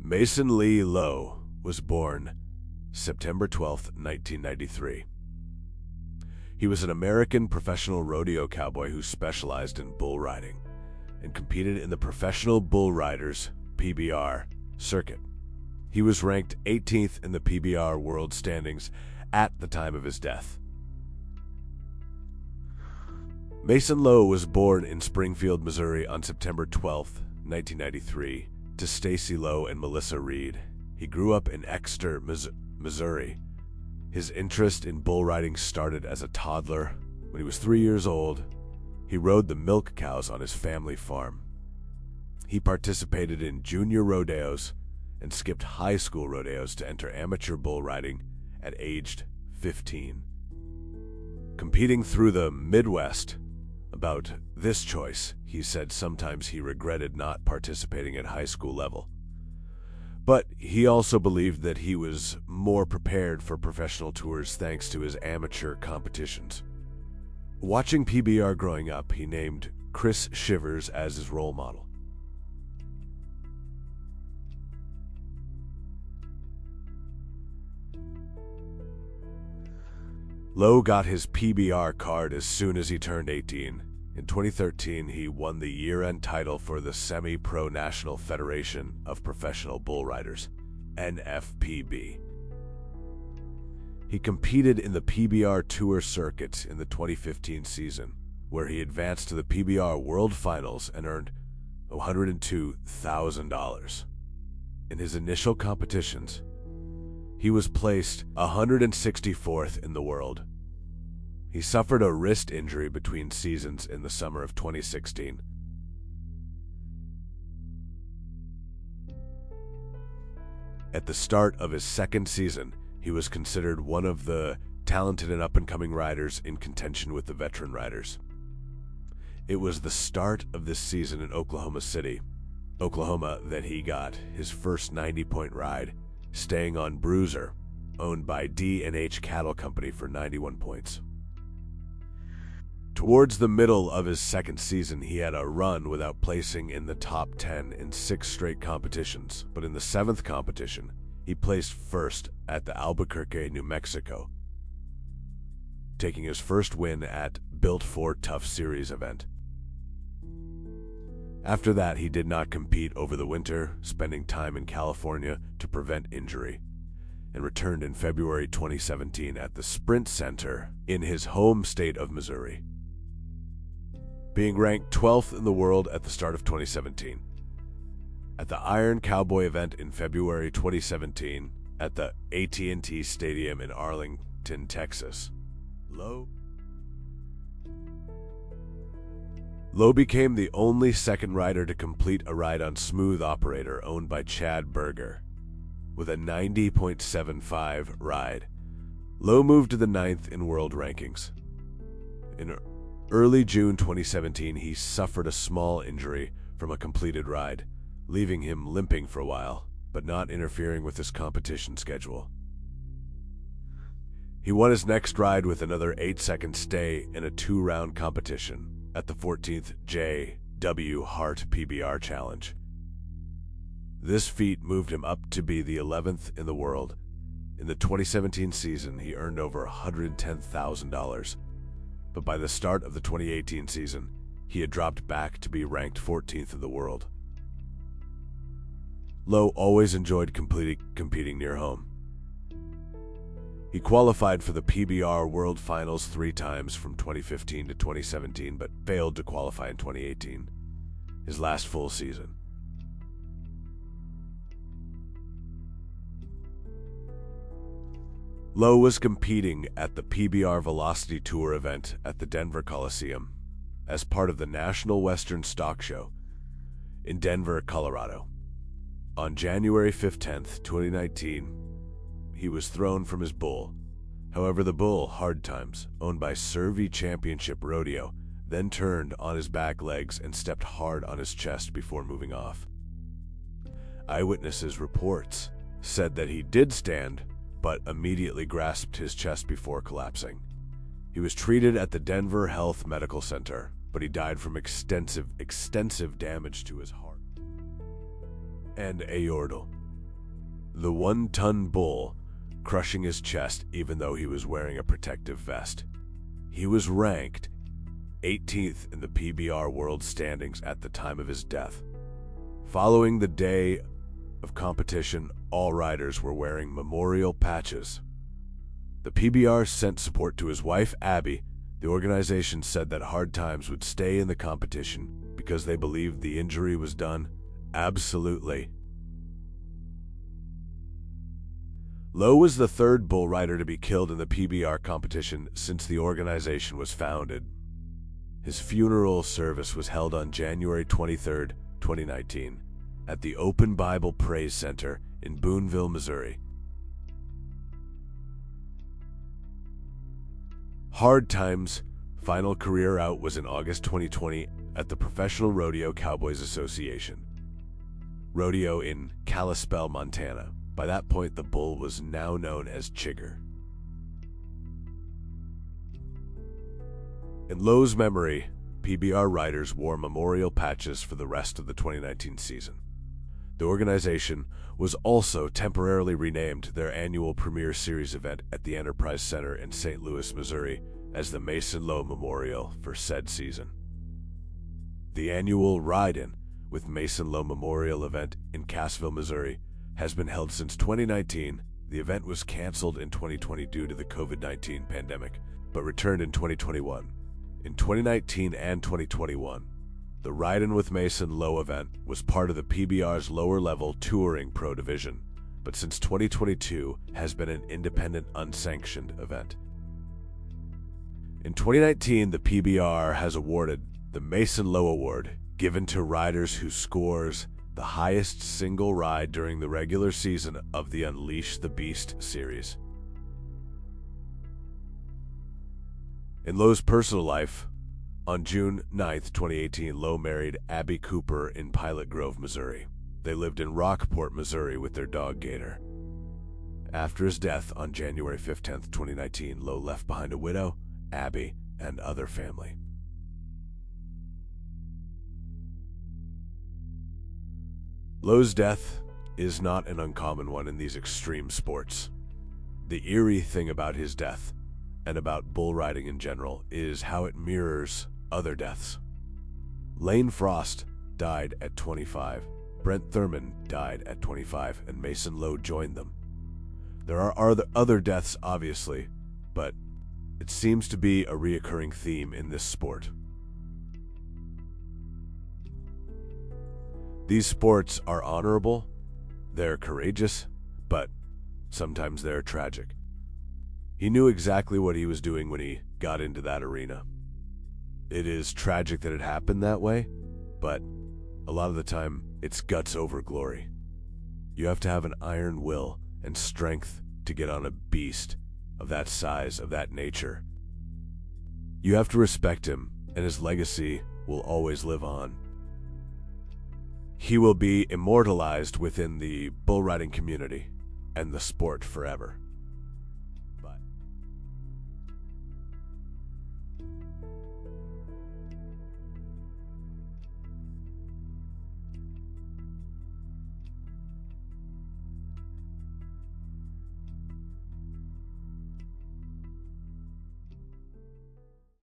Mason Lee Lowe was born September 12, 1993. He was an American professional rodeo cowboy who specialized in bull riding and competed in the Professional Bull Riders (PBR) circuit. He was ranked 18th in the PBR world standings at the time of his death. Mason Lowe was born in Springfield, Missouri on September 12, 1993, to Stacy Lowe and Melissa Reed. He grew up in Exeter, Missouri. His interest in bull riding started as a toddler. When he was 3 years old, he rode the milk cows on his family farm. He participated in junior rodeos and skipped high school rodeos to enter amateur bull riding at age 15. Competing through the Midwest, about this choice, he said sometimes he regretted not participating at high school level. But he also believed that he was more prepared for professional tours thanks to his amateur competitions. Watching PBR growing up, he named Chris Shivers as his role model. Lowe got his PBR card as soon as he turned 18. In 2013, he won the year-end title for the Semi-Pro National Federation of Professional Bull Riders, NFPB. He competed in the PBR Tour circuit in the 2015 season, where he advanced to the PBR World Finals and earned $102,000. In his initial competitions, he was placed 164th in the world. He suffered a wrist injury between seasons in the summer of 2016. At the start of his second season, he was considered one of the talented and up-and-coming riders in contention with the veteran riders. It was the start of this season in Oklahoma City, Oklahoma, that he got his first 90-point ride, staying on Bruiser, owned by D&H Cattle Company, for 91 points. Towards the middle of his second season, he had a run without placing in the top 10 in 6 straight competitions, but in the 7th competition, he placed first at the Albuquerque, New Mexico, taking his first win at Built for Tough Series event. After that, he did not compete over the winter, spending time in California to prevent injury, and returned in February 2017 at the Sprint Center in his home state of Missouri, being ranked 12th in the world at the start of 2017. At the Iron Cowboy event in February 2017 at the AT&T Stadium in Arlington, Texas, Lowe became the only second rider to complete a ride on Smooth Operator, owned by Chad Berger. With a 90.75 ride, Lowe moved to the 9th in world rankings. In early June 2017, he suffered a small injury from a completed ride, leaving him limping for a while, but not interfering with his competition schedule. He won his next ride with another 8-second stay in a 2-round competition at the 14th J.W. Hart PBR Challenge. This feat moved him up to be the 11th in the world. In the 2017 season, he earned over $110,000, but by the start of the 2018 season, he had dropped back to be ranked 14th in the world. Lowe always enjoyed competing near home. He qualified for the PBR World Finals 3 times from 2015 to 2017, but failed to qualify in 2018, his last full season. Lowe was competing at the PBR Velocity Tour event at the Denver Coliseum as part of the National Western Stock Show in Denver, Colorado. On January 15, 2019, he was thrown from his bull. However, the bull, Hard Times, owned by Cervi Championship Rodeo, then turned on his back legs and stepped hard on his chest before moving off. Eyewitnesses' reports said that he did stand, but immediately grasped his chest before collapsing. He was treated at the Denver Health Medical Center, but he died from extensive damage to his heart and aorta. The one-ton bull crushing his chest even though he was wearing a protective vest. He was ranked 18th in the PBR world standings at the time of his death. Following the day of competition, all riders were wearing memorial patches. The PBR sent support to his wife, Abbey. The organization said that hard times would stay in the competition because they believed the injury was done. Absolutely. Lowe was the third bull rider to be killed in the PBR competition since the organization was founded. His funeral service was held on January 23, 2019, at the Open Bible Praise Center in Boonville, Missouri. Hard Times' final career out was in August 2020 at the Professional Rodeo Cowboys Association Rodeo in Kalispell, Montana. By that point, the bull was now known as Chigger. In Lowe's memory, PBR riders wore memorial patches for the rest of the 2019 season. The organization was also temporarily renamed their annual Premier Series event at the Enterprise Center in St. Louis, Missouri, as the Mason Lowe Memorial for said season. The annual Ride-In with Mason Lowe Memorial event in Cassville, Missouri, has been held since 2019. The event was canceled in 2020 due to the COVID-19 pandemic, but returned in 2021. In 2019 and 2021, the Ride-In with Mason Lowe event was part of the PBR's lower-level Touring Pro division, but since 2022 has been an independent, unsanctioned event. In 2019, the PBR has awarded the Mason Lowe Award, given to riders who scores the highest single ride during the regular season of the Unleash the Beast series. In Lowe's personal life, on June 9, 2018, Lowe married Abbey Cooper in Pilot Grove, Missouri. They lived in Rockport, Missouri with their dog Gator. After his death on January 15, 2019, Lowe left behind a widow, Abbey, and other family. Lowe's death is not an uncommon one in these extreme sports. The eerie thing about his death, and about bull riding in general, is how it mirrors other deaths. Lane Frost died at 25, Brent Thurman died at 25, and Mason Lowe joined them. There are other deaths, obviously, but it seems to be a reoccurring theme in this sport. These sports are honorable, they're courageous, but sometimes they're tragic. He knew exactly what he was doing when he got into that arena. It is tragic that it happened that way, but a lot of the time, it's guts over glory. You have to have an iron will and strength to get on a beast of that size, of that nature. You have to respect him, and his legacy will always live on. He will be immortalized within the bull riding community and the sport forever.